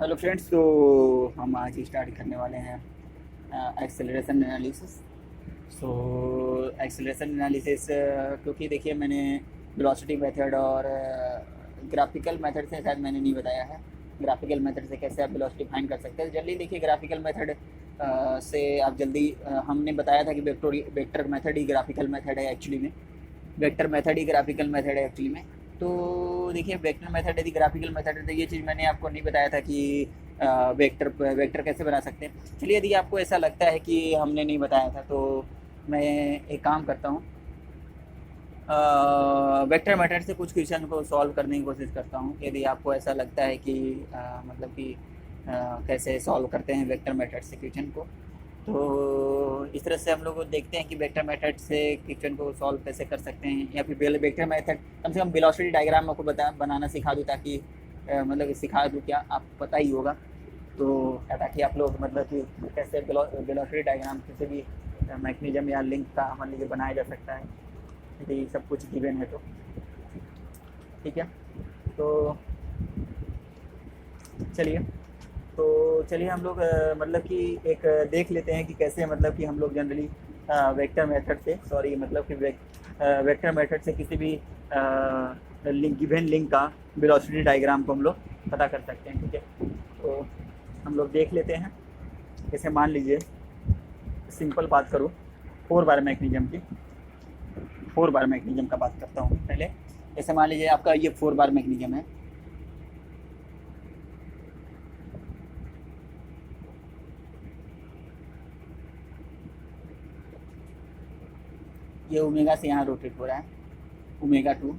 Hello friends, तो हम आज स्टार्ट करने वाले हैं acceleration analysis. So acceleration analysis, क्योंकि देखिए मैंने वेलोसिटी मेथड और ग्राफिकल मेथड से शायद मैंने नहीं बताया है। ग्राफिकल मेथड से कैसे आप वेलोसिटी फाइंड कर सकते हैं जल्दी। देखिए ग्राफिकल मेथड से आप जल्दी हमने बताया था कि वेक्टर मेथड ही ग्राफिकल मेथड है एक्चुअली में। वेक्टर मेथड ही ग्राफिकल मेथड है एक्चुअली में। तो देखिए वेक्टर मेथड यदि ग्राफिकल मेथड है तो ये चीज़ मैंने आपको नहीं बताया था कि वेक्टर वेक्टर कैसे बना सकते हैं। चलिए यदि आपको ऐसा लगता है कि हमने नहीं बताया था तो मैं एक काम करता हूँ, वेक्टर मेथड से कुछ क्वेश्चन को सॉल्व करने की कोशिश करता हूँ। यदि आपको ऐसा लगता है कि मतलब कि कैसे सॉल्व करते हैं वेक्टर मेथड से क्वेश्चन को, तो इस तरह से हम लोग देखते हैं कि वेक्टर मेथड से क्वेश्चन को सॉल्व कैसे कर सकते हैं। या फिर वेक्टर मेथड कम से कम वेलोसिटी डायग्राम आपको बनाना सिखा दूँ, ताकि मतलब सिखा दूँ, क्या आपको पता ही होगा तो ताकि आप लोग मतलब कि कैसे वेलोसिटी डायग्राम किसी भी मैकेनिज्म या लिंक का मान लीजिए बनाया जा सकता है, यदि सब कुछ गिवन है तो। ठीक है, तो चलिए चलिए हम लोग मतलब कि एक देख लेते हैं कि कैसे मतलब कि हम लोग जनरली वेक्टर मेथड से मतलब कि वेक्टर मेथड से किसी भी गिवन लिंक का वेलोसिटी डायग्राम को हम लोग पता कर सकते हैं। ठीक है, तो हम लोग देख लेते हैं। जैसे मान लीजिए सिंपल बात करूँ 4 बार मैकेनिज्म की, 4 बार मैकेनिज्म का बात करता हूँ पहले। जैसे मान लीजिए आपका ये 4 बार मैकेनिज्म है। ये ओमेगा से यहाँ रोटेट हो रहा है, ओमेगा 2,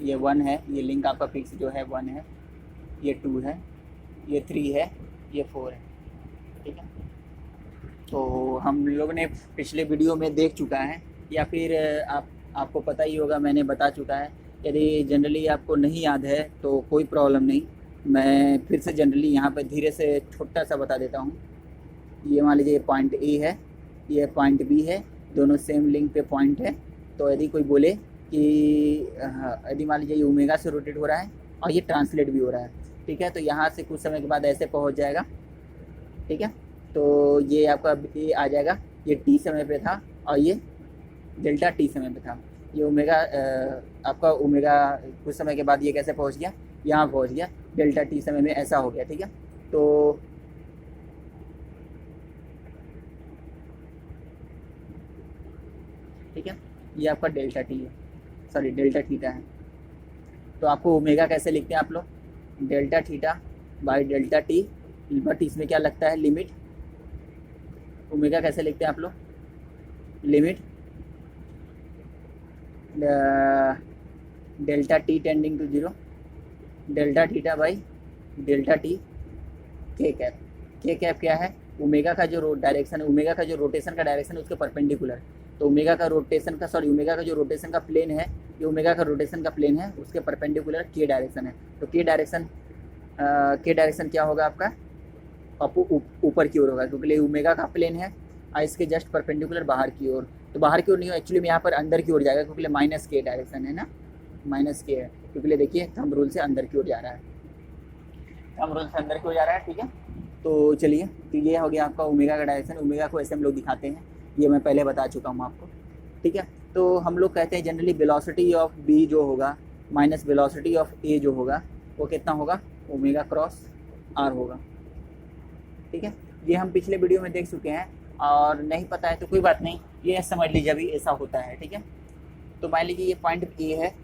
ये 1 है, ये लिंक आपका फिक्स जो है 1 है, ये 2 है, ये 3 है, ये 4 है। ठीक है, तो हम लोग ने पिछले वीडियो में देख चुका है, या फिर आपको पता ही होगा, मैंने बता चुका है। यदि जनरली आपको नहीं याद है तो कोई प्रॉब्लम नहीं, मैं फिर से जनरली यहाँ पर धीरे से छोटा सा बता देता हूँ। ये मान लीजिए पॉइंट ए है, ये पॉइंट बी है, दोनों सेम लिंक पे पॉइंट है। तो यदि कोई बोले कि यदि मान लीजिए ये ओमेगा से रोटेट हो रहा है और ये ट्रांसलेट भी हो रहा है, ठीक है, तो यहाँ से कुछ समय के बाद ऐसे पहुँच जाएगा। ठीक है, तो ये आपका ये आ जाएगा, ये टी समय पे था और ये डेल्टा टी समय पे था। ये ओमेगा आपका ओमेगा कुछ समय के बाद ये कैसे पहुँच गया, यहाँ पहुँच गया डेल्टा टी समय में, ऐसा हो गया। ठीक है, तो ठीक है, ये आपका डेल्टा टी है, सॉरी डेल्टा थीटा है। तो आपको ओमेगा कैसे लिखते हैं आप लोग, delta theta by delta T, but इसमें क्या लगता है लिमिट। ओमेगा कैसे लिखते हैं आप लोग, limit delta T tending to 0, delta theta by delta T K cap. K cap क्या है, ओमेगा का जो डायरेक्शन है, ओमेगा का जो रोटेशन का डायरेक्शन है उसके परपेंडिकुलर। तो ओमेगा का रोटेशन का ओमेगा का जो रोटेशन का प्लेन है, ये ओमेगा का रोटेशन का प्लेन है, उसके परपेंडिकुलर के डायरेक्शन है। तो के डायरेक्शन क्या होगा आपका, ऊपर की ओर होगा, क्योंकि ओमेगा का प्लेन है और इसके जस्ट परपेंडिकुलर बाहर की ओर। तो बाहर की ओर नहीं हो, एक्चुअली में यहाँ पर अंदर की ओर जाएगा, क्योंकि माइनस के डायरेक्शन है ना, माइनस के है, क्योंकि देखिए थंब रूल से अंदर की ओर जा रहा है, थंब रूल से अंदर की ओर जा रहा है। ठीक है, तो चलिए, तो ये हो गया आपका ओमेगा का डायरेक्शन। ओमेगा को ऐसे हम लोग दिखाते हैं, ये मैं पहले बता चुका हूँ आपको। ठीक है, तो हम लोग कहते हैं जनरली वेलोसिटी ऑफ बी जो होगा माइनस वेलोसिटी ऑफ ए जो होगा वो कितना होगा, ओमेगा क्रॉस आर होगा। ठीक है, ये हम पिछले वीडियो में देख चुके हैं, और नहीं पता है तो कोई बात नहीं, ये समझ लीजिए अभी ऐसा होता है। ठीक है, तो मान लीजिए ये पॉइंट ए है,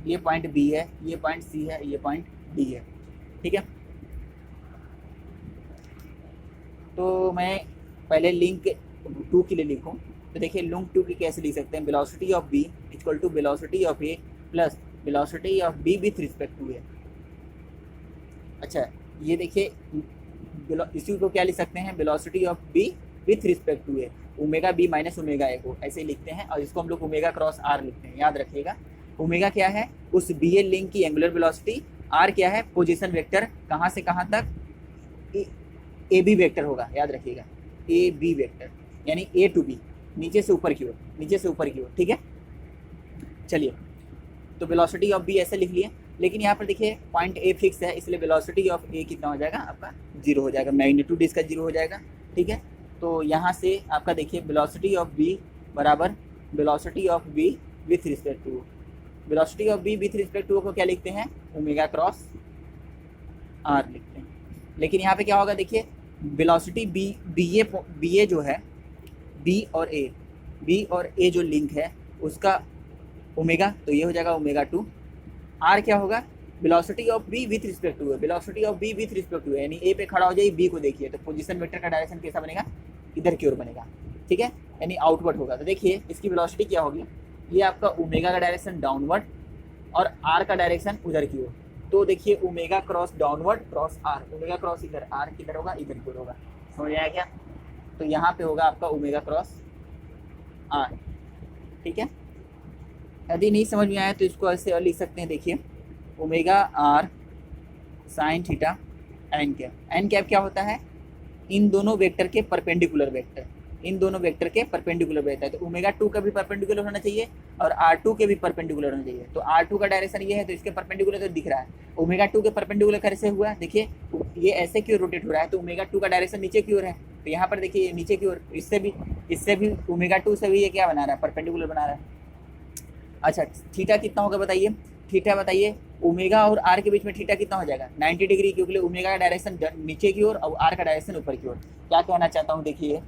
ये पॉइंट बी है, ये पॉइंट सी है, ये पॉइंट डी है। ठीक है, तो मैं पहले लिंक 2 के लिए लिखूँ, तो देखिए लिंक 2 की कैसे लिख सकते हैं, velocity of B equal to velocity of A plus velocity of B with respect to A. अच्छा, ये देखिए इसी को क्या लिख सकते हैं, velocity of B with respect to A, omega B minus omega A को ऐसे ही लिखते हैं, और इसको हम लोग ओमेगा क्रॉस आर लिखते हैं। याद रखिएगा, ओमेगा क्या है, उस बी ए लिंक की एंगुलर वेलोसिटी, आर क्या है, पोजीशन वेक्टर, कहाँ से कहाँ तक, ए बी वेक्टर होगा। याद रखिएगा, ए बी वेक्टर यानी ए टू बी, नीचे से ऊपर की ओर, नीचे से ऊपर की ओर। ठीक है, चलिए, तो वेलोसिटी ऑफ बी ऐसे लिख लिए। लेकिन यहाँ पर देखिए पॉइंट ए फिक्स है, इसलिए वेलोसिटी ऑफ ए कितना हो जाएगा आपका 0 हो जाएगा, मैग्नीट्यूड इसका 0 हो जाएगा। ठीक है, तो यहाँ से आपका देखिए वेलोसिटी ऑफ बी बराबर velocity of B with respect to, velocity of B with respect to को क्या लिखते हैं, ओमेगा क्रॉस आर लिखते हैं। लेकिन यहाँ पे क्या होगा देखिए, वेलोसिटी बी ए जो है, बी और ए जो लिंक है उसका ओमेगा, तो ये हो जाएगा ओमेगा 2। आर क्या होगा, velocity of B with respect to है, velocity of B with respect to है, यानी ए पे खड़ा हो जाए, बी को देखिए, तो पोजीशन वेक्टर का डायरेक्शन कैसा बनेगा, इधर की ओर बनेगा। ठीक है, यानी आउटवर्ड होगा। तो देखिए इसकी वेलोसिटी क्या होगी, ये आपका ओमेगा का डायरेक्शन डाउनवर्ड और आर का डायरेक्शन उधर की ओर। तो देखिए omega cross downward cross R, omega cross इधर, आर किधर होगा, इधर की ओर होगा। समझ आया क्या? तो यहाँ पे होगा आपका ओमेगा क्रॉस आर। ठीक है, यदि नहीं समझ में आया तो इसको ऐसे और लिख सकते हैं, देखिए omega R sine theta N cap. N cap क्या होता है, इन दोनों वेक्टर के परपेंडिकुलर वेक्टर, इन दोनों वेक्टर के परपेंडिकुलर वेक्टर है। तो ओमेगा 2 का भी परपेंडिकुलर होना चाहिए और R2 के भी परपेंडिकुलर होना चाहिए। तो R2 का डायरेक्शन ये है, तो इसके परपेंडिकुलर तो दिख रहा है। ओमेगा 2 के परपेंडिकुलर कैसे हुआ, देखिए ये ऐसे की ओर रोटेट हो रहा है, तो ओमेगा 2 का डायरेक्शन नीचे की ओर है। तो यहाँ पर देखिए नीचे की ओर, इससे भी ओमेगा 2 से भी ये क्या बना रहा है, परपेंडिकुलर बना रहा है। अच्छा, थीटा कितना होगा बताइए, थीटा बताइए, ओमेगा और आर के बीच में थीटा कितना हो जाएगा, 90 डिग्री, क्योंकि ओमेगा का डायरेक्शन नीचे की ओर और आर का डायरेक्शन ऊपर की ओर। क्या कहना चाहता हूँ, देखिए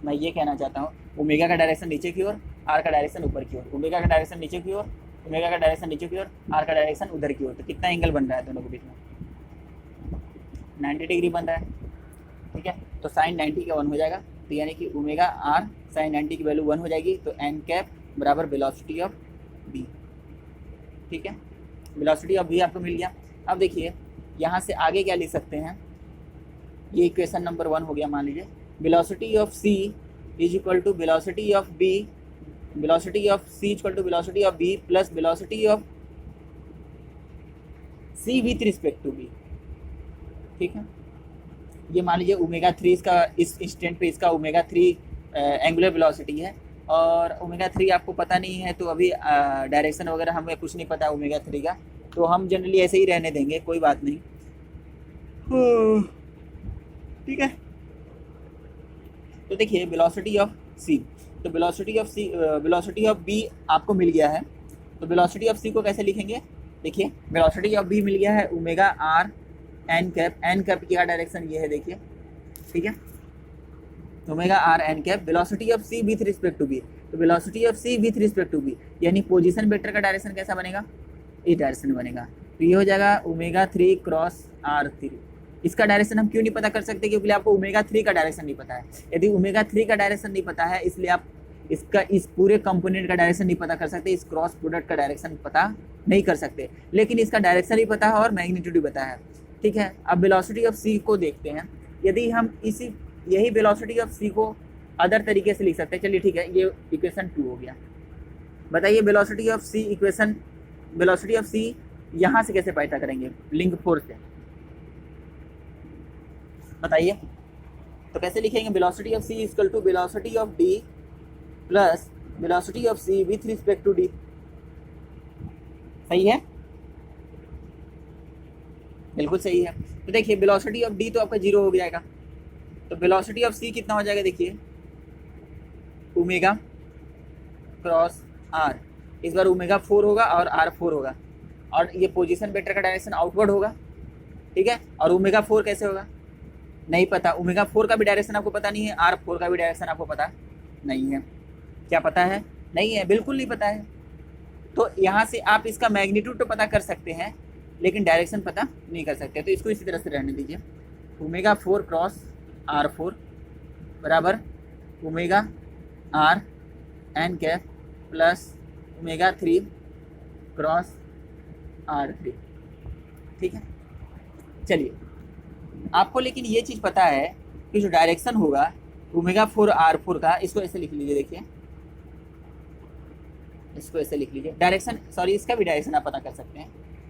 मैं ये कहना चाहता हूँ, ओमेगा का डायरेक्शन नीचे की ओर, आर का डायरेक्शन ऊपर की ओर, ओमेगा का डायरेक्शन नीचे की ओर, ओमेगा का डायरेक्शन नीचे की ओर, आर का डायरेक्शन उधर की ओर। तो कितना एंगल बन रहा है दोनों के बीच में, 90 डिग्री बन रहा है। ठीक है, तो साइन 90 का 1 हो जाएगा, तो यानी कि ओमेगा आर साइन 90 की वैल्यू 1 हो जाएगी। तो एन कैप बराबर वेलोसिटी ऑफ बी। ठीक है, वेलोसिटी ऑफ बी आपको मिल गया। अब देखिए यहाँ से आगे क्या लिख सकते हैं, ये इक्वेशन नंबर 1 हो गया। मान लीजिए velocity of C is equal to velocity of B, velocity of C equal to velocity of B plus velocity of C with respect to B. ठीक है, ये मान लीजिए ओमेगा 3 इसका, इस इंस्टेंट पे इसका ओमेगा 3 एंगुलर वेलोसिटी है, और ओमेगा 3 आपको पता नहीं है, तो अभी डायरेक्शन वगैरह हमें कुछ नहीं पता ओमेगा 3 का, तो हम जनरली ऐसे ही रहने देंगे, कोई बात नहीं। ठीक है, तो देखिए वेलोसिटी ऑफ सी, तो velocity of C, velocity of B आपको मिल गया है, तो वेलोसिटी ऑफ सी को कैसे लिखेंगे, देखिए वेलोसिटी ऑफ बी मिल गया है omega R N cap, N cap की डायरेक्शन ये है देखिए। ठीक है, omega R N cap, velocity of C with respect to B, तो velocity of C with respect to B, यानी पोजीशन वेक्टर का डायरेक्शन कैसा बनेगा, इस डायरेक्शन बनेगा। तो ये हो जाएगा ओमेगा 3 क्रॉस R3। इसका डायरेक्शन हम क्यों नहीं पता कर सकते, क्योंकि आपको ओमेगा 3 का डायरेक्शन नहीं पता है। यदि ओमेगा 3 का डायरेक्शन नहीं पता है, इसलिए आप इसका इस पूरे कंपोनेंट का डायरेक्शन नहीं पता कर सकते, इस क्रॉस प्रोडक्ट का डायरेक्शन पता नहीं कर सकते, लेकिन इसका डायरेक्शन भी पता है और मैग्नीट्यूड भी पता है। ठीक है, अब वेलोसिटी ऑफ सी को देखते हैं। यदि हम यही वेलोसिटी ऑफ सी को अदर तरीके से लिख सकते हैं, चलिए ठीक है, ये इक्वेशन 2 हो गया। बताइए velocity of C equation, velocity of C यहाँ से कैसे पता करेंगे, लिंक 4 से, बताइए। तो कैसे लिखेंगे, velocity of C equal to velocity of D plus velocity of C with respect to D. सही है, बिल्कुल सही है। तो देखिए वेलोसिटी ऑफ डी तो आपका 0 हो जाएगा, तो वेलोसिटी ऑफ सी कितना हो जाएगा, देखिए ओमेगा क्रॉस आर, इस बार ओमेगा 4 होगा और आर 4 होगा, और ये पोजीशन वेक्टर का डायरेक्शन आउटवर्ड होगा। ठीक है, और ओमेगा 4 कैसे होगा, नहीं पता, ओमेगा 4 का भी डायरेक्शन आपको पता नहीं है, आर 4 का भी डायरेक्शन आपको पता नहीं है। क्या पता है, नहीं है, बिल्कुल नहीं पता है। तो यहाँ से आप इसका मैग्नीट्यूड तो पता कर सकते हैं, लेकिन डायरेक्शन पता नहीं कर सकते। तो इसको इसी तरह से रहने दीजिए, ओमेगा 4 क्रॉस R4 बराबर omega R N cap plus omega 3 cross R3। ठीक है, चलिए आपको लेकिन ये चीज़ पता है कि जो डायरेक्शन होगा ओमेगा 4 R4 का, इसको ऐसे लिख लीजिए, देखिए इसको ऐसे लिख लीजिए, डायरेक्शन, सॉरी इसका भी डायरेक्शन आप पता कर सकते हैं,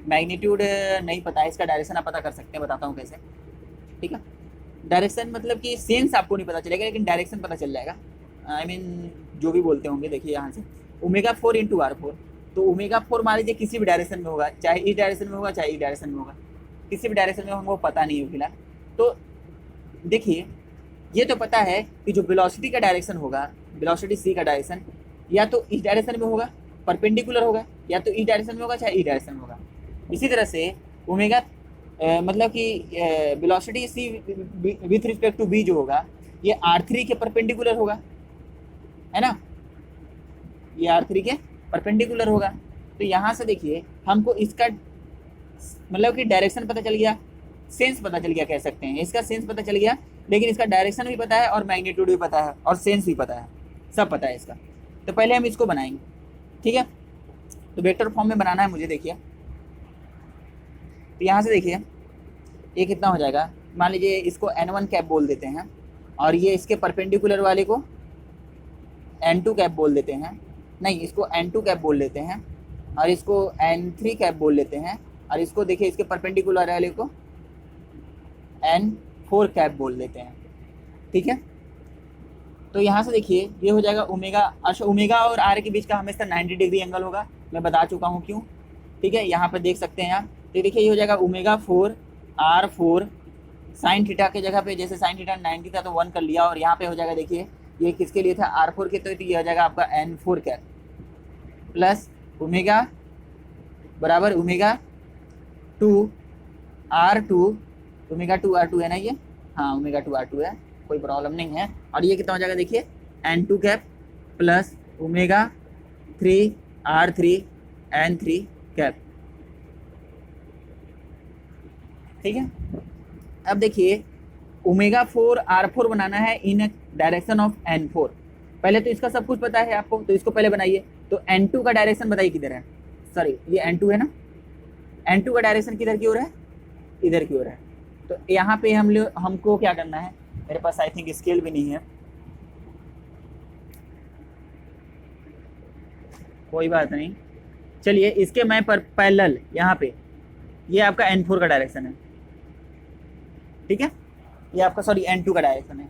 मैग्नीट्यूड नहीं पता है, इसका डायरेक्शन आप पता कर सकते हैं, बताता हूँ कैसे। ठीक है, डायरेक्शन मतलब कि सेंस आपको नहीं पता चलेगा, लेकिन डायरेक्शन पता चल जाएगा, I mean, जो भी बोलते होंगे। देखिए यहाँ से ओमेगा 4 इंटू R4, तो ओमेगा 4 मान लीजिए किसी भी डायरेक्शन में होगा, चाहे इस डायरेक्शन में होगा चाहे इस डायरेक्शन में होगा, किसी भी डायरेक्शन में हमको पता नहीं है फिलहाल। तो देखिए ये तो पता है कि जो वेलोसिटी का डायरेक्शन होगा, वेलोसिटी c का डायरेक्शन या तो इस डायरेक्शन में होगा परपेंडिकुलर होगा, या तो इस डायरेक्शन में होगा चाहे इस डायरेक्शन में होगा। इसी तरह से ओमेगा मतलब कि velocity c with respect to b जो होगा ये r3 के परपेंडिकुलर होगा, है ना, ये r3 के परपेंडिकुलर होगा। तो यहाँ से देखिए हमको इसका मतलब कि डायरेक्शन पता चल गया, सेंस पता चल गया कह सकते हैं, इसका सेंस पता चल गया, लेकिन इसका डायरेक्शन भी पता है और मैग्नीट्यूड भी पता है और सेंस भी पता है, सब पता है इसका। तो पहले हम इसको बनाएंगे, ठीक है। तो वेक्टर फॉर्म में बनाना है मुझे, देखिए। तो यहाँ से देखिए ये कितना हो जाएगा, मान लीजिए इसको n1 कैप बोल देते हैं और ये इसके परपेंडिकुलर वाले को n2 कैप बोल देते हैं, नहीं इसको n2 कैप बोल लेते हैं और इसको n3 कैप बोल लेते हैं और इसको देखिए इसके परपेंडिकुलर वाले को n4 कैप बोल देते हैं, ठीक है। तो यहाँ से देखिए ये हो जाएगा ओमेगा। अच्छा ओमेगा और आर के बीच का हमेशा 90 डिग्री एंगल होगा, मैं बता चुका हूँ क्यों, ठीक है। यहाँ पर देख सकते हैं आप, तो देखिए ये हो जाएगा ओमेगा 4 r4 साइन थीटा के जगह पे, जैसे साइन थीटा 90 था तो 1 कर लिया, और यहाँ पे हो जाएगा देखिए ये किसके लिए था r4 के, तो ये हो जाएगा आपका n4 कैप प्लस ओमेगा बराबर ओमेगा 2 r2, ओमेगा 2 r2 है ना ये, हाँ ओमेगा 2 r2 है, कोई प्रॉब्लम नहीं है। और ये कितना हो जाएगा देखिए n2 cap plus omega 3 r3 n3 cap, ठीक है। अब देखिए ओमेगा 4 r4 बनाना है इन डायरेक्शन ऑफ n4। पहले तो इसका सब कुछ पता है आपको, तो इसको पहले बनाइए। तो n2 का डायरेक्शन बताइए किधर है, सॉरी ये n2 है ना, n2 का डायरेक्शन किधर की ओर है, इधर की ओर है। तो यहाँ पे हमको क्या करना है, मेरे पास आई थिंक स्केल भी नहीं है, कोई बात नहीं, चलिए इसके मैं पर पैरेलल यहाँ पे ये आपका n4 का डायरेक्शन है, ठीक है, ये आपका सॉरी n2 का डायरेक्शन है।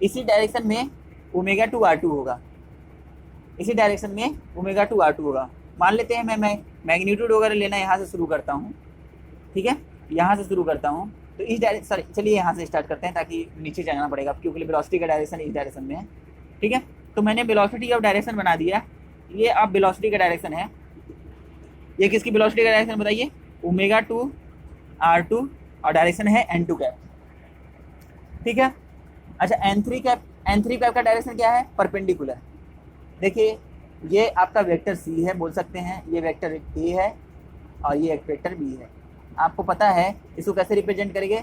इसी डायरेक्शन में ओमेगा 2 r2 होगा, इसी डायरेक्शन में ओमेगा 2 r2 होगा। मान लेते हैं मैं मैग्नीट्यूड वगैरह लेना यहाँ से शुरू करता हूँ, ठीक है, यहाँ से शुरू करता हूँ। तो इस डायरेक्शन सॉरी चलिए यहाँ से स्टार्ट करते हैं ताकि नीचे जाना पड़ेगा, क्योंकि वेलोसिटी का डायरेक्शन इस डायरेक्शन में है, ठीक है। तो मैंने वेलोसिटी ऑफ डायरेक्शन बना दिया, ये अब वेलोसिटी का डायरेक्शन है, ये किसकी वेलोसिटी का डायरेक्शन बताइए, ओमेगा 2 r2 और डायरेक्शन है n2 कैप, ठीक है। अच्छा n3 कैप का डायरेक्शन क्या है, परपेंडिकुलर। देखिए ये आपका वेक्टर c है बोल सकते हैं, ये वेक्टर a है और ये एक वेक्टर b है। आपको पता है इसको कैसे रिप्रेजेंट करेंगे,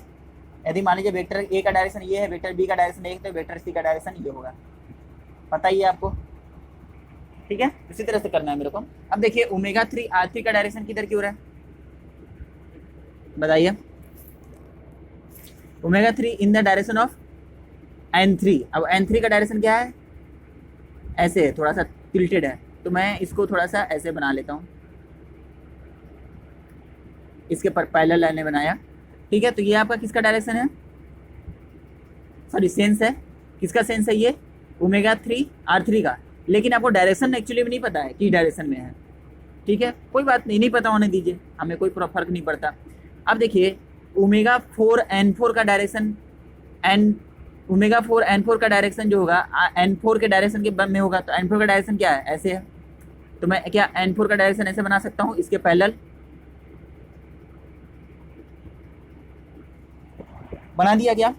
यदि मान लीजिए वेक्टर a का डायरेक्शन ये है, वेक्टर b का डायरेक्शन एक, तो वेक्टर c का डायरेक्शन ये होगा, पता ही है आपको, ठीक है। इसी तरह से करना है मेरे को। अब देखिए ओमेगा 3 r3 का डायरेक्शन किधर की ओर है, बताइए, omega 3 in the direction of n3। अब n3 का डायरेक्शन क्या है, ऐसे है, थोड़ा सा टिल्टेड है, तो मैं इसको थोड़ा सा ऐसे बना लेता हूँ, इसके पर पैरेलल लाइन बनाया, ठीक है। तो ये आपका किसका डायरेक्शन है, सॉरी सेंस है, किसका सेंस है, ये ओमेगा 3 r3 का, लेकिन आपको डायरेक्शन एक्चुअली में नहीं पता है कि डायरेक्शन में है, ठीक है, कोई बात नहीं, नहीं पता होने दीजिए, हमें कोई फर्क नहीं पड़ता। अब देखिए ओमेगा 4 n4 का डायरेक्शन ओमेगा 4 n4 का डायरेक्शन जो होगा n4 के डायरेक्शन के में होगा, तो n4 का डायरेक्शन क्या है, ऐसे है। तो मैं क्या n4 का डायरेक्शन ऐसे बना सकता हूँ, इसके पैरेलल बना दिया क्या।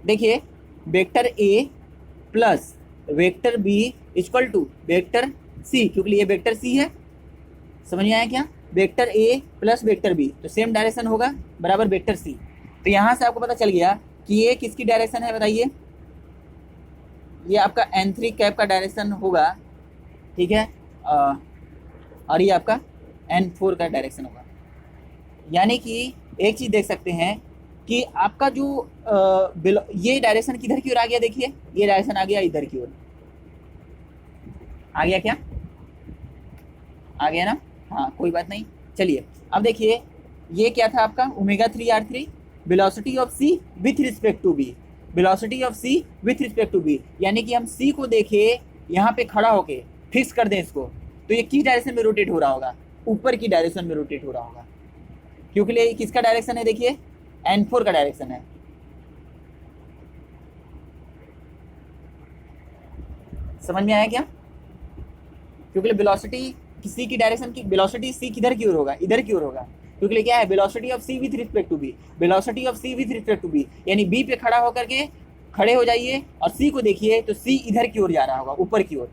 देखिए vector a plus vector b equal to vector c, क्योंकि ये वेक्टर c है, समझ में आया क्या, vector a plus vector b, तो सेम डायरेक्शन होगा बराबर वेक्टर c। तो यहाँ से आपको पता चल गया कि ये किसकी डायरेक्शन है, बताइए, ये आपका n3 कैप का डायरेक्शन होगा, ठीक है, और ये आपका n4 का डायरेक्शन होगा। यानी कि एक चीज़ देख सकते हैं कि आपका जो ये डायरेक्शन किधर की ओर आ गया, देखिए ये डायरेक्शन आ गया इधर की ओर, आ गया क्या, आ गया ना, हाँ कोई बात नहीं। चलिए अब देखिए ये क्या था आपका omega 3 r3, velocity of c with respect to b, velocity of c with respect to b, यानी कि हम c को देखे यहाँ पे खड़ा होके, फिक्स कर दें इसको, तो ये किस डायरेक्शन में रोटेट हो रहा होगा, ऊपर की डायरेक्शन में रोटेट हो रहा होगा, क्योंकि ये किसका डायरेक्शन है, देखिए n4 का डायरेक्शन है। समझ में आया क्या? क्योंकि वेलोसिटी सी की डायरेक्शन की, वेलोसिटी सी किधर की ओर होगा, इधर की ओर होगा, क्योंकि क्या है velocity of C with respect to B, velocity of C with respect to B, यानी बी पे खड़ा होकर के खड़े हो जाइए और सी को देखिए तो सी इधर की ओर जा रहा होगा, ऊपर की ओर।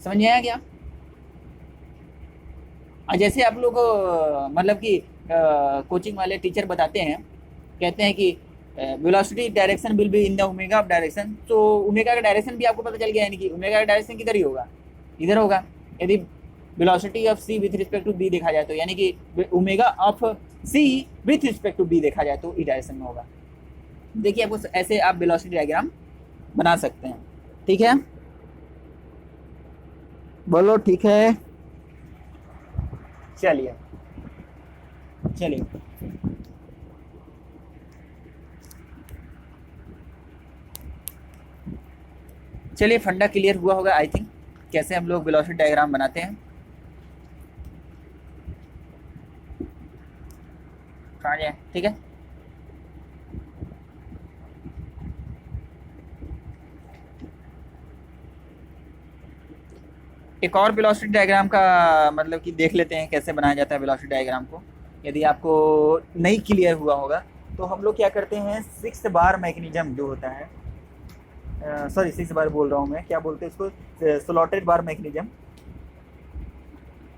समझ में आया क्या? और जैसे आप लोग मतलब कि कोचिंग वाले टीचर बताते हैं, कहते हैं कि velocity direction will be in the omega of direction, तो ओमेगा का डायरेक्शन भी आपको पता चल गया, यानी कि ओमेगा का डायरेक्शन किधर ही होगा, इधर होगा। यदि velocity of C with respect to B देखा जाए तो, यानी कि omega of C with respect to B देखा जाए तो इस डायरेक्शन में होगा। देखिए आपको ऐसे आप वेलोसिटी डायग्राम बना सकते हैं, ठीक है? बोलो ठीक है। चलिए चलिए चलिए फंडा क्लियर हुआ होगा आई थिंक, कैसे हम लोग वेलोसिटी डायग्राम बनाते हैं। ठीक है, एक और वेलोसिटी डायग्राम का मतलब कि देख लेते हैं कैसे बनाया जाता है वेलोसिटी डायग्राम को। यदि आपको नहीं क्लियर हुआ होगा तो हम लोग क्या करते हैं, 6 बार मैकेनिज्म जो होता है, सॉरी 6 बार बोल रहा हूँ मैं, क्या बोलते हैं इसको, स्लॉटेड बार मैकेनिज्म,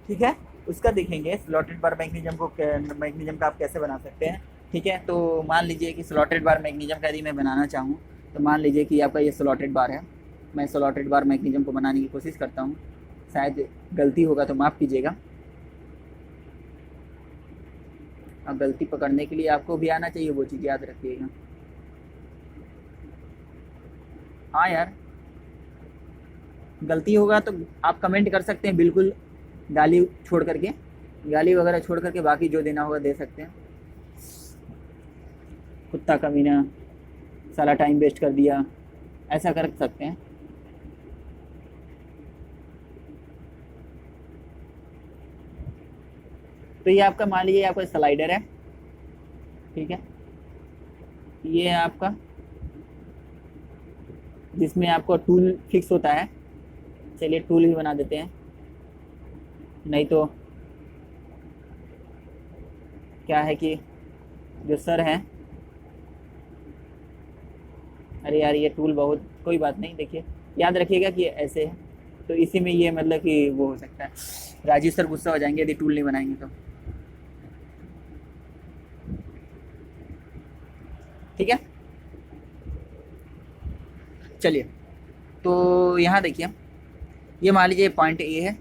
ठीक है? उसका देखेंगे स्लॉटेड बार मैकेनिज्म को, मैकेनिज्म का आप कैसे बना सकते हैं, ठीक है? तो मान लीजिए कि स्लॉटेड बार मैकेनिज्म का यदि मैं बनाना चाहूँ तो मान लीजिए कि आपका ये स्लॉटेड बार है, मैं स्लॉटेड बार मैकेनिज्म को बनाने की कोशिश करता हूँ, शायद गलती होगा तो माफ़ कीजिएगा। अब गलती पकड़ने के लिए आपको भी आना चाहिए, वो चीज़ याद रखिएगा। हाँ यार, गलती होगा तो आप कमेंट कर सकते हैं, बिल्कुल गाली छोड़ करके, गाली वगैरह छोड़ करके बाकी जो देना होगा दे सकते हैं। कुत्ता कमीना, साला टाइम वेस्ट कर दिया, ऐसा कर सकते हैं। तो ये आपका मान लीजिए आपका स्लाइडर है, ठीक है? ये है आपका जिसमें आपको टूल फिक्स होता है, चलिए टूल भी बना देते हैं, नहीं तो क्या है कि जो सर हैं, अरे यार ये टूल बहुत, कोई बात नहीं, देखिए याद रखिएगा कि ऐसे है, तो इसी में ये मतलब कि वो हो सकता है, राजीव सर गुस्सा हो जाएंगे यदि टूल नहीं बनाएंगे तो, ठीक है? चलिए तो यहाँ देखिए, ये मान लीजिए पॉइंट ए है,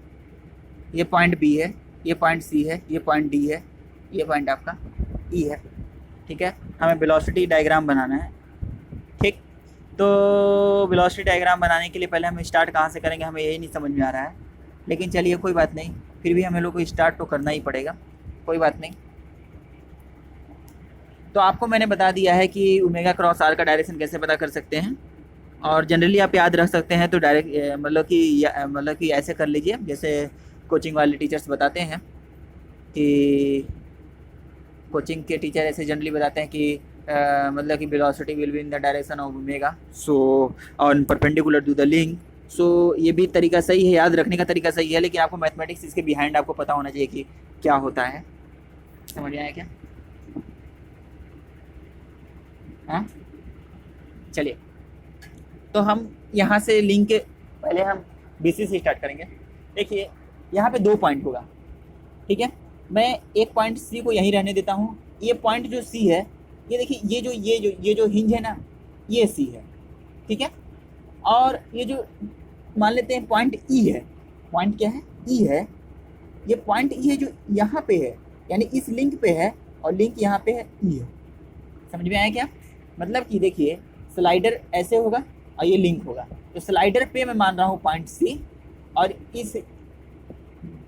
ये पॉइंट बी है, ये पॉइंट सी है, ये पॉइंट डी है, ये पॉइंट आपका ई है, ठीक है? हमें वेलोसिटी डायग्राम बनाना है, ठीक? तो वेलोसिटी डायग्राम बनाने के लिए पहले हम स्टार्ट कहाँ से करेंगे, हमें यही नहीं समझ में आ रहा है, लेकिन चलिए कोई बात नहीं, फिर भी हमें लोग को स्टार्ट तो करना ही पड़ेगा, कोई बात नहीं। तो आपको मैंने बता दिया है कि ओमेगा क्रॉस आर का डायरेक्शन कैसे पता कर सकते हैं, और जनरली आप याद रख सकते हैं तो डायरेक्ट मतलब कि ऐसे कर लीजिए, जैसे कोचिंग वाले टीचर्स बताते हैं कि, कोचिंग के टीचर ऐसे जनरली बताते हैं कि मतलब कि velocity will be in the direction of omega, so on perpendicular to the link. So ये भी तरीका सही है, याद रखने का तरीका सही है, लेकिन आपको मैथमेटिक्स इसके बिहाइंड आपको पता होना चाहिए कि क्या होता है। समझ में आया क्या? हाँ चलिए, तो हम यहाँ से लिंक के पहले हम बीसी से स्टार्ट करेंगे। देखिए यहाँ पे 2 पॉइंट होगा, ठीक है? मैं एक पॉइंट सी को यहीं रहने देता हूँ, ये पॉइंट जो सी है, ये देखिए ये जो हिंज है ना, ये सी है, ठीक है? और ये जो मान लेते हैं पॉइंट ई है, पॉइंट क्या है, ई है, ये पॉइंट ई है जो यहाँ पे है, यानी इस लिंक पे है, और लिंक यहाँ पे है, ई है। समझ में आया क्या? मतलब कि देखिए स्लाइडर ऐसे होगा और ये लिंक होगा, तो स्लाइडर पे मैं मान रहा हूँ पॉइंट सी, और इस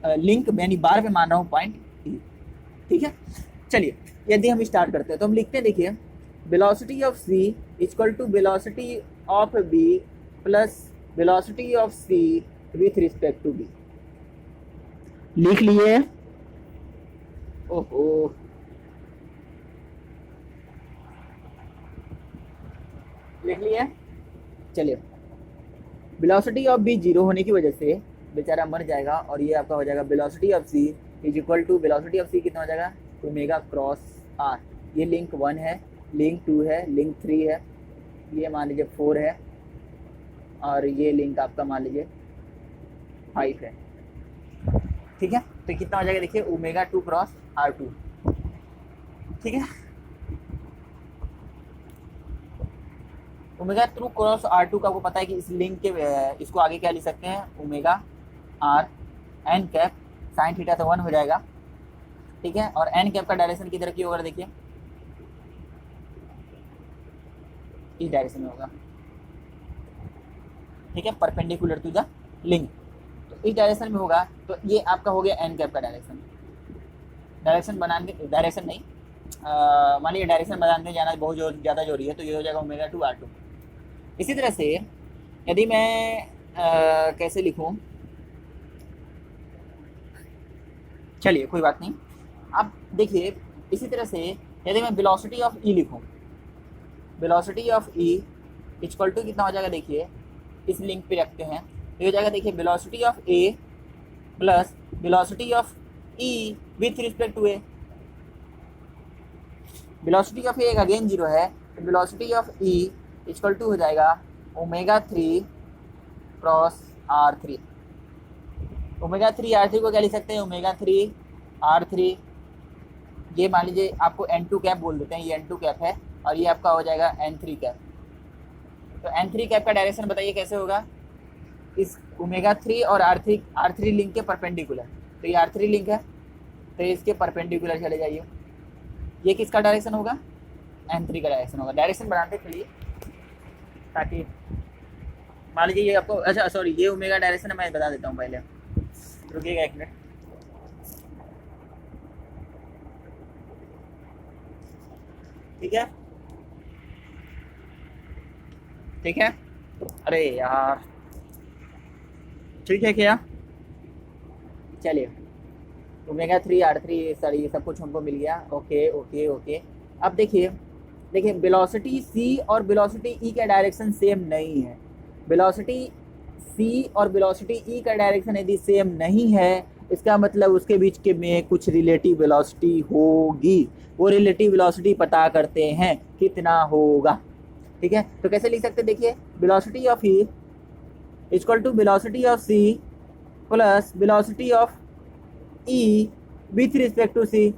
लिंक यानी बार पे मान रहा हूँ पॉइंट ई, ठीक है? चलिए यदि हम स्टार्ट करते हैं तो हम लिखते हैं, देखिए velocity of C equal to velocity of B plus velocity of C with respect to B. लिख लिए? ओहो, लिख लिए? चलिए, वेलोसिटी ऑफ बी जीरो होने की वजह से बेचारा मर जाएगा और ये आपका हो जाएगा velocity of C is equal to, velocity of C कितना हो जाएगा, ओमेगा क्रॉस आर। ये लिंक 1 है, लिंक 2 है, लिंक 3 है, ये मान लीजिए 4 है, और ये लिंक आपका मान लीजिए 5 है। ठीक है, तो कितना हो जाएगा देखिए, ओमेगा 2 क्रॉस R2। ठीक है, ओमेगा 2 क्रॉस R2 का आपको पता है कि इस लिंक के इसको आगे क्या लिख सकते हैं, omega R N cap sine theta तो 1 हो जाएगा। ठीक है, और एन कैप का डायरेक्शन किधर की होगा, देखिए इस डायरेक्शन में होगा। ठीक है, परपेंडिकुलर टू द लिंक, तो इस डायरेक्शन में होगा। तो ये आपका हो गया एन कैप का डायरेक्शन। डायरेक्शन बनाने, डायरेक्शन नहीं, मान लीजिए डायरेक्शन बनाने जाना बहुत ज़्यादा जरूरी है, तो ये हो जाएगा ओमेगा 2 R2। इसी तरह से यदि मैं कैसे लिखूं, चलिए कोई बात नहीं, अब देखिए इसी तरह से यदि मैं वेलोसिटी ऑफ ई लिखूं, velocity of E equal to कितना हो जाएगा, देखिए इस लिंक पे रखते हैं, ये हो जाएगा देखिए velocity of A plus velocity of E with respect to A. Velocity of A again zero है, तो velocity of E equal to हो जाएगा omega 3 cross R3। Omega 3 R3 को क्या लिख सकते हैं, ओमेगा 3 R3, ये मान लीजिए आपको N2 कैप बोल देते हैं, ये N2 कैप है, और ये आपका हो जाएगा N3 कैप। तो N3 कैप का डायरेक्शन बताइए कैसे होगा, इस ओमेगा 3 और R3 लिंक के परपेंडिकुलर, तो ये R3 लिंक है, तो इसके परपेंडिकुलर चले जाइए। ये किसका डायरेक्शन होगा, N3 का डायरेक्शन होगा। डायरेक्शन बनाते चलिए ताकि मान लीजिए ये आपको, अच्छा सॉरी, ये ओमेगा डायरेक्शन है, मैं बता देता हूँ पहले, रुकिएगा एक मिनट। ठीक है, ठीक है, अरे यार ठीक है क्या, चलिए ओमेगा 3 R3 सॉरी ये सब कुछ हमको मिल गया। ओके ओके ओके, अब देखिए वेलोसिटी सी और वेलोसिटी ई का डायरेक्शन सेम नहीं है। वेलोसिटी सी और वेलोसिटी ई का डायरेक्शन यदि सेम नहीं है, इसका मतलब उसके बीच के में कुछ रिलेटिव वेलोसिटी होगी। वो रिलेटिव वेलोसिटी पता करते हैं कितना होगा। ठीक है, तो कैसे लिख सकते हैं, देखिए velocity of E equal to velocity of C plus velocity of E with respect to C.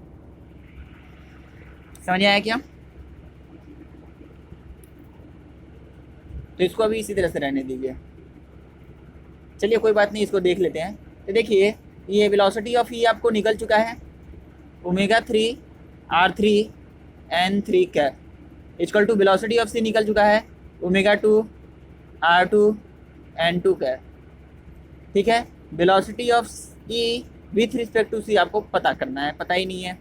समझ आया क्या? तो इसको अभी इसी तरह से रहने दीजिए। चलिए कोई बात नहीं, इसको देख लेते हैं। तो देखिए ये वेलोसिटी ऑफ ई आपको निकल चुका है, omega 3 R3 N3 cap equal to velocity of C निकल चुका है, ओमेगा 2 R2 N2 कैप। ठीक है, velocity of E with respect to C आपको पता करना है, पता ही नहीं है।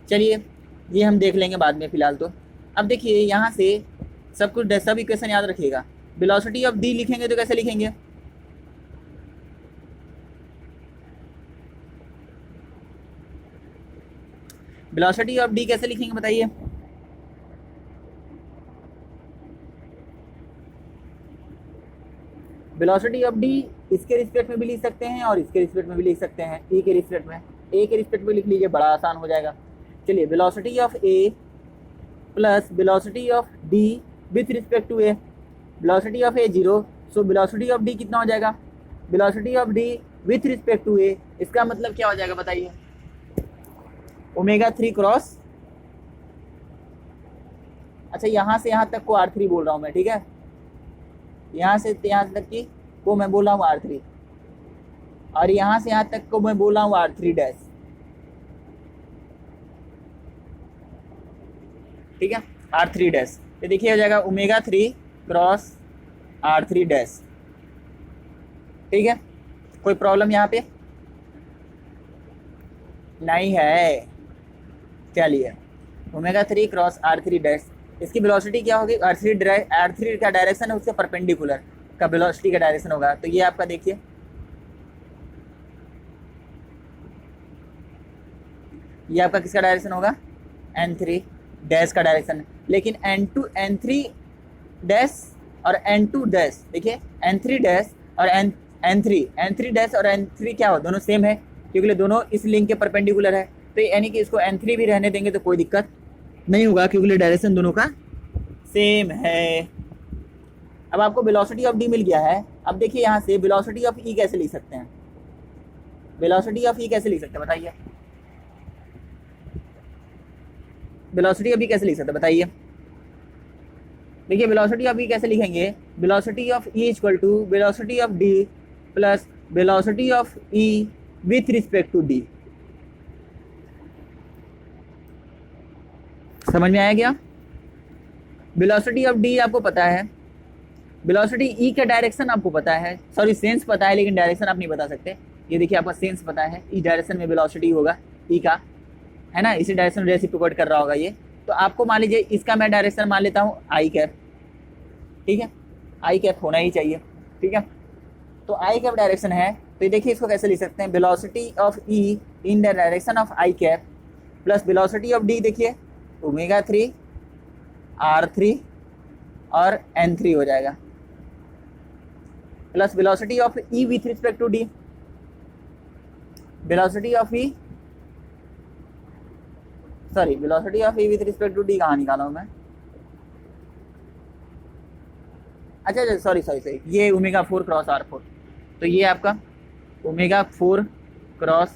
चलिए ये हम देख लेंगे बाद में, फिलहाल तो अब देखिए यहाँ से सब कुछ, सब इक्वेशन याद रखिएगा। वेलोसिटी ऑफ डी लिखेंगे तो कैसे लिखेंगे, वेलोसिटी ऑफ डी कैसे लिखेंगे बताइए, वेलोसिटी ऑफ डी इसके रिस्पेक्ट में भी लिख सकते हैं और इसके रिस्पेक्ट में भी लिख सकते हैं। ई के रिस्पेक्ट में, ए के रिस्पेक्ट में लिख लीजिए, बड़ा आसान हो जाएगा। चलिए velocity of A plus velocity of D with respect to A, velocity of A zero, so velocity of D कितना हो जाएगा, velocity of D with respect to A, इसका मतलब क्या हो जाएगा बताइए, ओमेगा 3 क्रॉस, अच्छा यहाँ से यहाँ तक को R3 बोल रहा हूँ मैं, ठीक है, यहाँ से यहाँ तक की को मैं बोल रहा हूँ R3, और यहाँ से यहाँ तक को मैं बोल रहा हूँ R3 डैश। ठीक है, R3 डैश, तो देखिए हो जाएगा ओमेगा 3 क्रॉस R3 डैश। ठीक है, कोई प्रॉब्लम यहाँ पे नहीं है। चलिए ओमेगा 3 क्रॉस R3 डैश, इसकी वेलोसिटी क्या होगी, r3 का डायरेक्शन है उसके परपेंडिकुलर का वेलोसिटी का डायरेक्शन होगा। तो ये आपका देखिए ये आपका किसका डायरेक्शन होगा, n3 डैश का डायरेक्शन। लेकिन n3 डैश और n2 डैश, देखिए n3 डैश और n3 डैश और n3 क्या हो, दोनों सेम है क्योंकि दोनों इस लिंक के परपेंडिकुलर है। तो यानी कि इसको n3 भी रहने देंगे तो कोई दिक्कत नहीं होगा क्योंकि डायरेक्शन दोनों का सेम है। अब आपको वेलोसिटी ऑफ डी मिल गया है। अब देखिए यहाँ से वेलोसिटी ऑफ ई कैसे लिख सकते हैं, वेलोसिटी ऑफ ई कैसे लिख सकते हैं बताइए, वेलोसिटी ऑफ ई कैसे लिख सकते हैं बताइए। देखिए वेलोसिटी ऑफ ई कैसे लिखेंगे, velocity of E equal to velocity of D plus velocity of E with respect to D. समझ में आया क्या? वेलोसिटी ऑफ डी आपको पता है, वेलोसिटी ई का डायरेक्शन आपको पता है, सॉरी सेंस पता है लेकिन डायरेक्शन आप नहीं बता सकते। ये देखिए आपका सेंस पता है, इस डायरेक्शन में वेलोसिटी होगा ई का, है ना, इसी डायरेक्शन में रेसिप्रोकेट कर रहा होगा ये। तो आपको मान लीजिए इसका मैं डायरेक्शन मान लेता हूँ आई कैप, ठीक है, आई कैप होना ही चाहिए, ठीक है। तो आई कैप डायरेक्शन है, तो ये देखिए इसको कैसे लिख सकते हैं, velocity of E in the direction of I cap plus velocity of D, देखिए ω3 r3 और n3 हो जाएगा, plus velocity of E with respect to D, velocity of E sorry velocity of E with respect to D कहाँ निकाला हूँ मैं, अच्छा sorry ये ω4 क्रॉस r4। तो ये आपका ω4 क्रॉस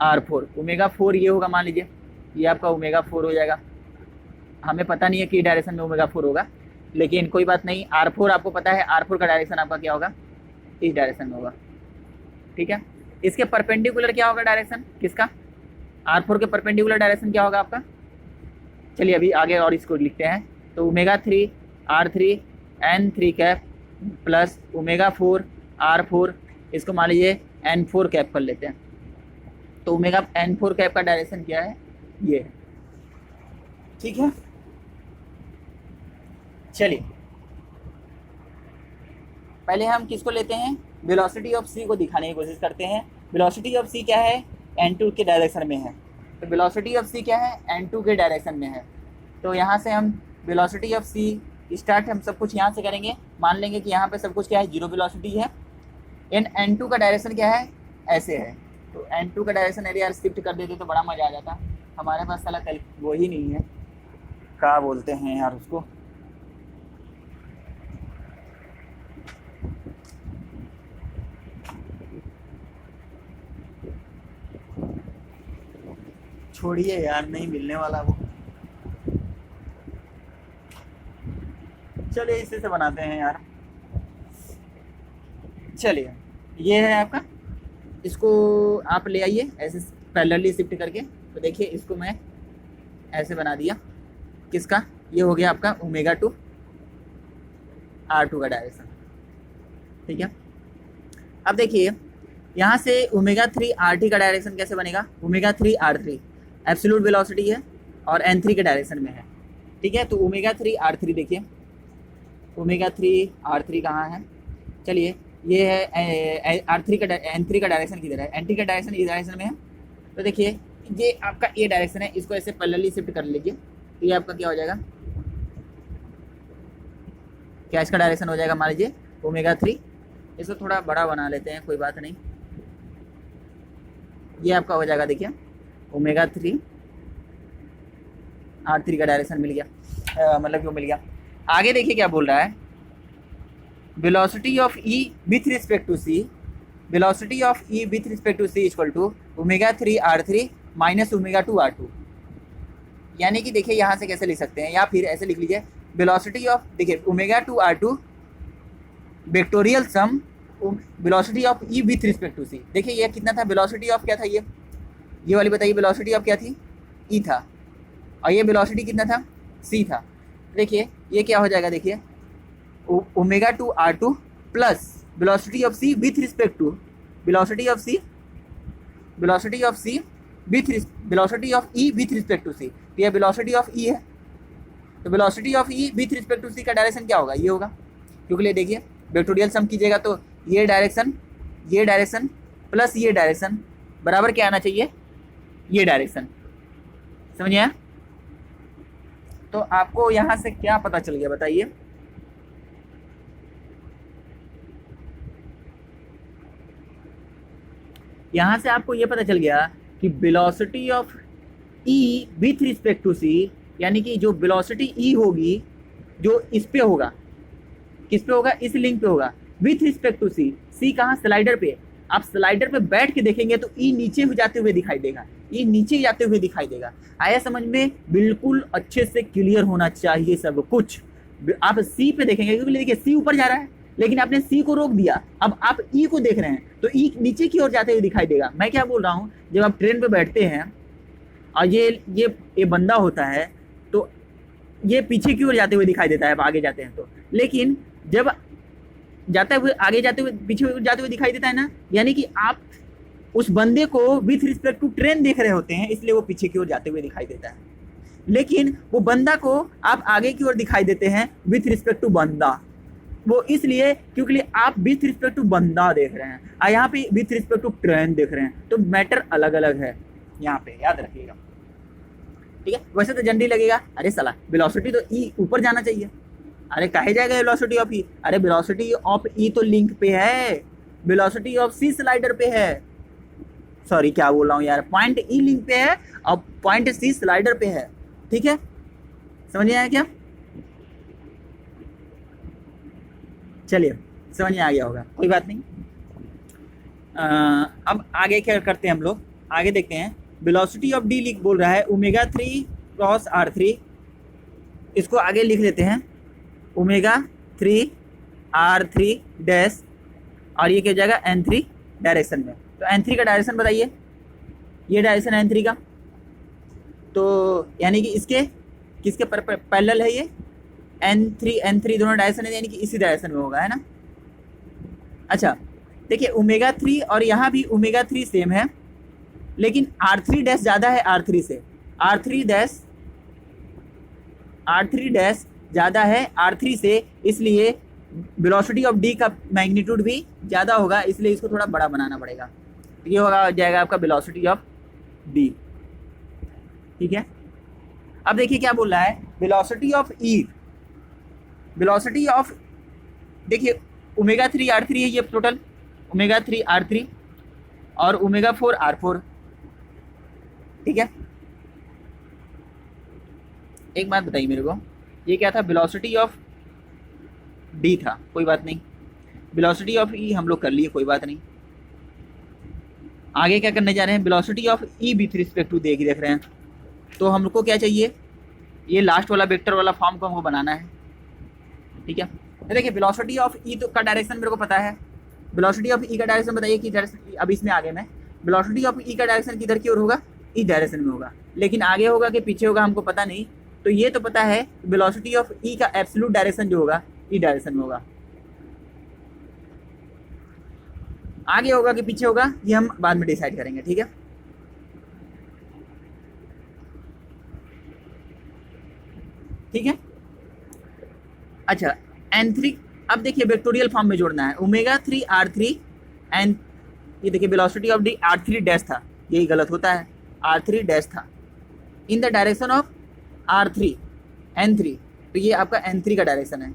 r4, ω4 ये होगा, मान लीजिए ये आपका ω4 हो जाएगा। हमें पता नहीं है कि डायरेक्शन में ω4 होगा, लेकिन कोई बात नहीं, r4 आपको पता है, r4 का डायरेक्शन आपका क्या होगा, इस डायरेक्शन में होगा, ठीक है। इसके परपेंडिकुलर क्या होगा डायरेक्शन, किसका, r4 के परपेंडिकुलर डायरेक्शन क्या होगा आपका। चलिए अभी आगे और इसको लिखते हैं। तो ω3 r3 n3 cap plus ω4 r4, इसको मान लीजिए n4 कैप कर लेते हैं। तो n4 कैप का डायरेक्शन क्या है, ये है, ठीक है। चलिए पहले हम किसको लेते हैं, वेलोसिटी ऑफ सी को दिखाने की कोशिश करते हैं। वेलोसिटी ऑफ सी क्या है, n2 के डायरेक्शन में है। तो वेलोसिटी ऑफ सी क्या है, n2 के डायरेक्शन में है। तो यहाँ से हम वेलोसिटी ऑफ सी स्टार्ट हम सब कुछ यहाँ से करेंगे, मान लेंगे कि यहाँ पे सब कुछ क्या है, जीरो वेलोसिटी है। n2 का डायरेक्शन क्या है, ऐसे है। तो n2 का डायरेक्शन यदि यार शिफ्ट कर देते तो बड़ा मजा आ जाता। हमारे पास साला कल वो ही नहीं है, क्या बोलते हैं यार उसको, छोड़िए यार, नहीं मिलने वाला वो। चलिए इसी से बनाते हैं यार। चलिए ये है आपका, इसको आप ले आइए ऐसे पैरेलली शिफ्ट करके। तो देखिए इसको मैं ऐसे बना दिया, किसका, ये हो गया आपका ω2 r2 का डायरेक्शन, ठीक है। अब देखिए यहाँ से ω3 r3 का डायरेक्शन कैसे बनेगा, ω3 r3 एब्सोल्यूट वेलोसिटी है और n3 के डायरेक्शन में है, ठीक है। तो ω3 r3 देखिए, ω3 r3 कहाँ है, चलिए ये है r3 का n3 का डायरेक्शन किधर है, n3 का डायरेक्शन इस डायरेक्शन में है। तो देखिए ये आपका ये डायरेक्शन है, इसको ऐसे पैरेलली शिफ्ट कर लीजिए। तो ये आपका क्या हो जाएगा, क्या इसका डायरेक्शन हो जाएगा, मान लीजिए ω3, इसको थोड़ा बड़ा बना लेते हैं, कोई बात नहीं। ये आपका हो जाएगा, देखिए ω3 r3 का डायरेक्शन मिल गया, मतलब क्यों मिल गया। आगे देखिए क्या बोल रहा है, velocity of E with respect to C, velocity of E with respect to C equal to ω3 r3 minus ω2 r2। यानी कि देखिए यहाँ से कैसे लिख सकते हैं, या फिर ऐसे लिख लीजिए, वेलोसिटी ऑफ, देखिए ω2 r2 vectorial sum velocity of E with respect to C. देखिए ये कितना था, वेलोसिटी ऑफ क्या था, ये वाली बताइए, वेलोसिटी ऑफ क्या थी, ई था, और ये वेलोसिटी कितना था, सी था। देखिए ये क्या हो जाएगा, देखिए ω2 r2 plus velocity of C with respect to velocity of C with velocity of E with respect to C. तो ये वेलोसिटी ऑफ ई है, तो velocity of E with respect to C का डायरेक्शन क्या होगा, ये होगा। क्योंकि ये देखिए वेक्टोरियल सम कीजिएगा तो ये डायरेक्शन प्लस ये डायरेक्शन बराबर क्या आना चाहिए, ये डायरेक्शन। समझिए आया? तो आपको यहां से क्या पता चल गया बताइए? यहां से आपको ये पता चल गया कि velocity of E with respect to C, यानी कि जो वेलोसिटी ई होगी जो इस पे होगा, किस पे होगा, इस लिंक पे होगा, विथ रिस्पेक्ट टू सी। सी कहाँ, स्लाइडर पे। आप स्लाइडर पे बैठ के देखेंगे तो ई नीचे जाते हुए दिखाई देगा, ई नीचे जाते हुए दिखाई देगा। आया समझ में? बिल्कुल अच्छे से क्लियर होना चाहिए सब कुछ। आप सी पे देखेंगे क्योंकि देखिए सी ऊपर जा रहा है, लेकिन आपने सी को रोक दिया, अब आप ई को देख रहे हैं तो ई नीचे की ओर जाते हुए दिखाई देगा। मैं क्या बोल रहा हूँ, जब आप ट्रेन पे बैठते हैं और ये बंदा होता है तो ये पीछे की ओर जाते हुए दिखाई देता है, आप आगे जाते हैं तो, लेकिन जब जाते हुए आगे जाते हुए पीछे जाते हुए दिखाई देता है ना, यानी कि आप उस बंदे को विथ रिस्पेक्ट टू ट्रेन देख रहे होते हैं, इसलिए वो पीछे की ओर जाते हुए दिखाई देता है। लेकिन वो बंदा को आप आगे की ओर दिखाई देते हैं विथ रिस्पेक्ट टू बंदा, वो इसलिए क्योंकि आप विथ रिस्पेक्ट टू बंदा देख रहे हैं और यहाँ पे विथ रिस्पेक्ट टू ट्रेन देख रहे हैं, तो मैटर अलग अलग है यहाँ पे, याद रखिएगा। ठीक है? वैसे तो जनरली लगेगा अरे साला वेलोसिटी तो ई ऊपर जाना चाहिए, अरे काहे जाएगा वेलोसिटी ऑफ ई, अरे वेलोसिटी ऑफ ई तो लिंक पे है, वेलोसिटी ऑफ सी स्लाइडर पे है, सॉरी क्या बोल रहा हूँ यार, पॉइंट ई लिंक पे है और पॉइंट सी स्लाइडर पे है। ठीक है, समझ में आया क्या? चलिए समझ में आ गया होगा, कोई बात नहीं। अब आगे क्या करते हैं हम लोग, आगे देखते हैं। वेलोसिटी ऑफ डी लिख बोल रहा है ओमेगा 3 क्रॉस r3, इसको आगे लिख लेते हैं ओमेगा 3 r3 डैश, और ये क्या हो जाएगा n3 डायरेक्शन में। तो n3 का डायरेक्शन बताइए, ये डायरेक्शन n3 का, तो यानी कि इसके किसके पैरेलल है ये, n3 दोनों डायरेक्शन है, यानी कि इसी डायरेक्शन में होगा, है ना। अच्छा देखिए ओमेगा 3 और यहाँ भी ओमेगा 3 सेम है, लेकिन r3 डैश ज़्यादा है r3 से, r3 डैश ज़्यादा है r3 से, इसलिए वेलोसिटी ऑफ d का मैग्नीट्यूड भी ज़्यादा होगा, इसलिए इसको थोड़ा बड़ा बनाना पड़ेगा। ये होगा जाएगा आपका वेलोसिटी ऑफ d। ठीक है, अब देखिए क्या बोल रहा है, velocity of E, velocity of, देखिए ओमेगा 3 r3 है ये टोटल, ओमेगा 3 r3 और ओमेगा 4 r4। ठीक है, एक बात बताइए मेरे को, ये क्या था, वेलोसिटी ऑफ डी था, कोई बात नहीं, वेलोसिटी ऑफ ई हम लोग कर लिए, कोई बात नहीं। आगे क्या करने जा रहे हैं, velocity of E with respect to देख रहे हैं, तो हमको क्या चाहिए, ये लास्ट वाला वेक्टर वाला फॉर्म को हमको बनाना है। ठीक है, तो देखिए वेलोसिटी ऑफ ई तो का डायरेक्शन मेरे को पता है, वेलोसिटी ऑफ ई का डायरेक्शन बताइए कि डायरेक्शन, अब इसमें आगे मैं वेलोसिटी ऑफ ई का डायरेक्शन किधर की ओर होगा, इस डायरेक्शन में होगा, लेकिन आगे होगा कि पीछे होगा हमको पता नहीं। तो ये तो पता है वेलोसिटी ऑफ ई का एब्सोल्यूट डायरेक्शन जो होगा ई डायरेक्शन में होगा, आगे होगा कि पीछे होगा ये हम बाद में डिसाइड करेंगे। ठीक है, ठीक है। अच्छा n3, अब देखिए वेक्टोरियल फॉर्म में जोड़ना है, ओमेगा 3 r3 एंड ये देखिए velocity of D r3 dash था, यही गलत होता है, r3 डैश था इन the direction of r3 n3, तो ये आपका n3 का डायरेक्शन है।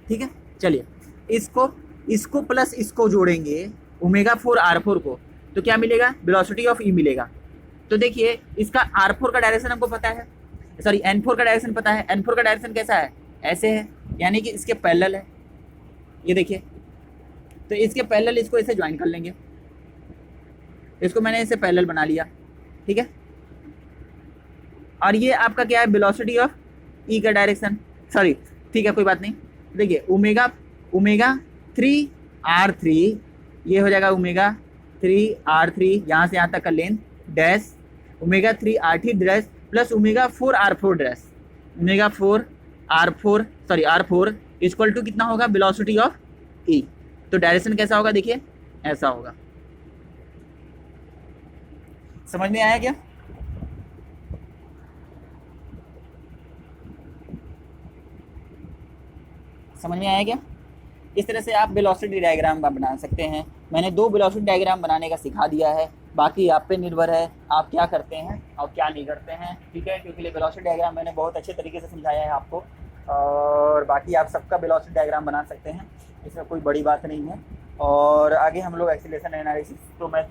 ठीक है, चलिए इसको प्लस इसको जोड़ेंगे ओमेगा 4 r4 को, तो क्या मिलेगा, वेलोसिटी ऑफ ई मिलेगा। तो देखिए इसका r4 का डायरेक्शन हमको पता है, सॉरी n4 का डायरेक्शन पता है, n4 का डायरेक्शन कैसा है, ऐसे है, यानी कि इसके पैरेलल है, ये देखिए, तो इसके पैरेलल इसको ऐसे ज्वाइन कर लेंगे, इसको मैंने इसे पैरेलल बना लिया। ठीक है, और ये आपका क्या है, वेलोसिटी ऑफ ई का डायरेक्शन, सॉरी ठीक है कोई बात नहीं, देखिए ओमेगा 3 r3, ये हो जाएगा ओमेगा 3 r3 यहाँ से यहाँ तक का length dash omega 3 r3 dash plus omega 4 r4 dash, omega 4 r4 equal to कितना होगा, वेलोसिटी ऑफ ई। तो डायरेक्शन कैसा होगा, देखिए ऐसा होगा। समझ में आया क्या? समझ में आया क्या? इस तरह से आप वेलोसिटी डायग्राम बना सकते हैं। मैंने 2 वेलोसिटी डायग्राम बनाने का सिखा दिया है, बाकी आप पे निर्भर है आप क्या करते हैं और क्या नहीं करते हैं, ठीक है। क्योंकि वेलोसिटी डायग्राम मैंने बहुत अच्छे तरीके से समझाया है आपको, और बाकी आप सबका वेलोसिटी डायग्राम बना सकते हैं, इसमें कोई बड़ी बात नहीं है। और आगे हम लोग एक्सीलरेशन एनालिसिस तो मैं